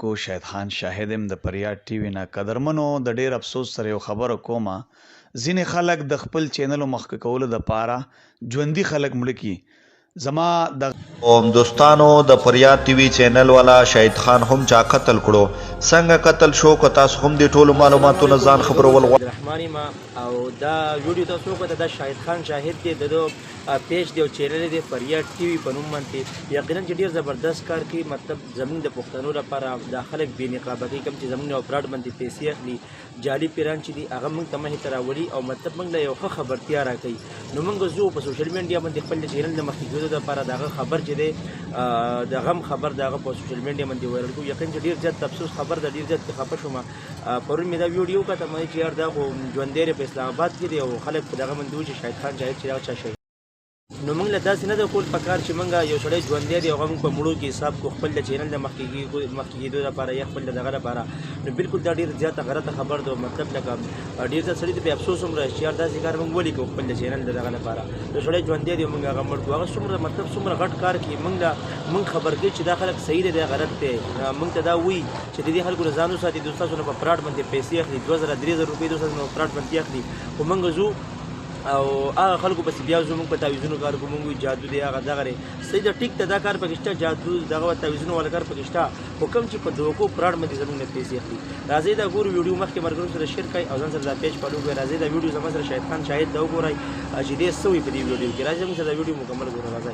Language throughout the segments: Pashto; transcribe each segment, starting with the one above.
کتونکو شاهد خان شاهد ام د پریاد ټي وي نه قدرمنو د ډیر افسوس سره یو خبره کومه ځینې خلک د خپل چینل مخکې کولو د پاره ژوندي خلک مړه کی زما د دوستانو د پریاد ټي وي چینل والا شاهد خان هم چا قتل کړو څنګه قتل شو که تاسو هم د ټولو معلوماتونو ځان خبرول رحماني ما او دا ویډیو تاسو کو د شاهد خان شاهد دی د پیج دی او چینل دی پریاد ټي وي په نوم باندې یقینا چې ډیر زبردست کار کوي مطلب زمونږ د پښتنو لپاره د خلک بې نقابه کوي کوم چې زمونږ افراد باندې پیسې اخلي جعلي پیران چې دي هغه موږ ته مخې ته راوړي او مطلب موږ له یو ښه خبرتیا راکوي نو موږ زه په سوشل میډیا باندې خپل چینل د مخکې کېدو دپاره د هغه خبر چې دی د غم خبر د هغه په سوشل میډیا باندې وایرل کړو یقین چې ډېر زیات افسوس خبر ده ډېر زیات خفه شوم پرون مې دا ویډیو وکړه مې چې یار دا خو ژوندی دی په اسلام آباد کې دی او خلک په دغه باندې وایي چې شاهد خان شاهد چې دغه چا شي نو موږ له داسې نه ده کول پکار چې موږ یو سړی ژوندی دی هغه موږ په مړو کې حساب کو خپل د چینل د مخکې کېدو لپاره یا خپل د دغه لپاره نو بالکل دا ډېر زیاته غلطه خبر ده مطلب لکه ډېر زیات سړي ته بې افسوس هم راشي چې یار داسې کار موږ ولې کوو خپل د چینل د دغه لپاره یو سړی ژوندی دی موږ هغه مړ کړو هغه څومره مطلب څومره غټ کار کوي موږ خبر کوي چې دا خلک صحیح دی دا غلط دی موږ ته دا وایي چې د دې خلکو نه ځان وساتي دوی ستاسو نه په فراډ باندې پیسې اخلي 2000 3000 روپۍ دوی ستاسو نه په فراډ باندې اخلي خو موږ ځو او هغه خلکو پسې بیا زموږ په تعویضونو کار کوو موږ وایو جادو دی هغه دغه صحیح ده ټیک ته دا کار پکې شته جادو دغه تعویضونو والا کار پکې شته خو کوم چې په دوکو فراډ باندې زموږ نه پیسې اخلي راځئ دا ګورو ویډیو مخکې ملګرو سره شیر کړئ او ځان سره دا پیج فالو کړئ راځئ دا ویډیو زما سره شاهد خان شاهد دا وګورئ چې دې څه وایي په دې ویډیو کې راځئ موږ سره دا ویډیو مکمل ګورو راځئ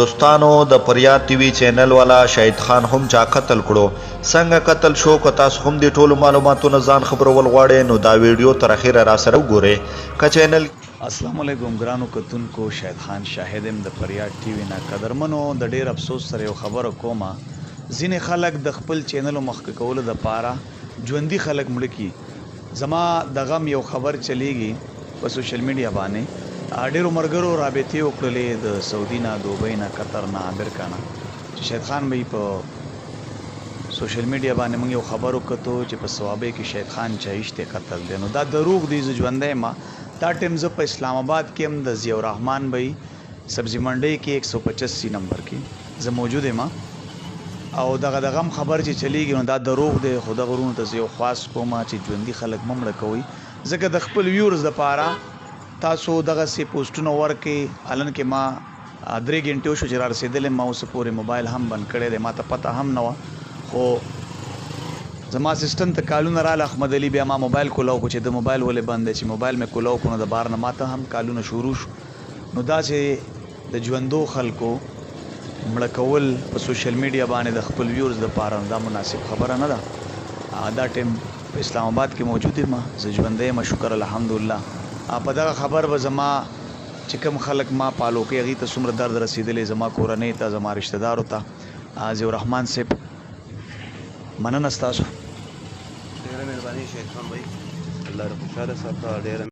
دوستانو د پریاد ټي وي چینل والا شاهد خان هم چا قتل کړو څنګه قتل شو که تاسو هم د ټولو معلوماتونو ځان خبرول غواړئ نو دا ویډیو تر اخره را سره وګورئ که چینل السلام علیکم ګرانو کتونکو شاهد خان شاهد ام د پریاد ټي وي نه قدرمنو د ډیر افسوس سره یو خبره کومه ځینې خلک د خپل چینل مخکې کولو د پاره ژوندي خلک مړه کی زما د غم یو خبر چلیږي په سوشل میډیا باندې ډیرو مرګرو رابطې وکړلې د سعودي نه دوبۍ نه قطر نه امریکا نه چې شاهد خان به په سوشل میډیا باندې موږ یو خبر وکړو چې په ثوابه کې شاهد خان چایشته قتل دی نو دا دروغ دی ژوندی ما دا ټیم زه په اسلام آباد کې هم د ضیاء الرحمن بھائی سبزی منډۍ کې 185 نمبر کې زه موجود یم او دغه دغم خبر چې چلیږي نو دا دروغ دی خو دغه ورونو ته زه یو خواست کوم چې ژوندي خلک ممړه کوي ځکه د خپل ویورز دپاره تاسو دغسې پوسټونه ورکې الن کې ما 3 غنټې شو چې را رسېدلی ما اوس پورې موبایل هم بند کړی دی ما ته پته هم نه وه خو زما اسسټنټ ته کالونه رااله احمد علي بیا ما موبایل کولاو کو چې د موبایل ولې بند دی چې موبایل مې کولاو کو نو د بار نه ماته هم کالونه شروع شو نو دا چې د ژوندو خلکو مړه کول په سوشل میډیا باندې د خپل ویورز دپاره دا مناسب خبره نه ده دا ټیم په اسلام آباد کې موجود یم زه ژوندی یم شکر الحمدلله په دغه خبر به زما چې کوم خلک ما پالو کوي هغې ته څومره درد رسېدلی زما کورنۍ ته زما رشته دارو ته ضیاء الرحمن صاحب مننه ستاسو ډیره مهرباني شاهد خان بھائی الله دې خوشاله ساته ډیره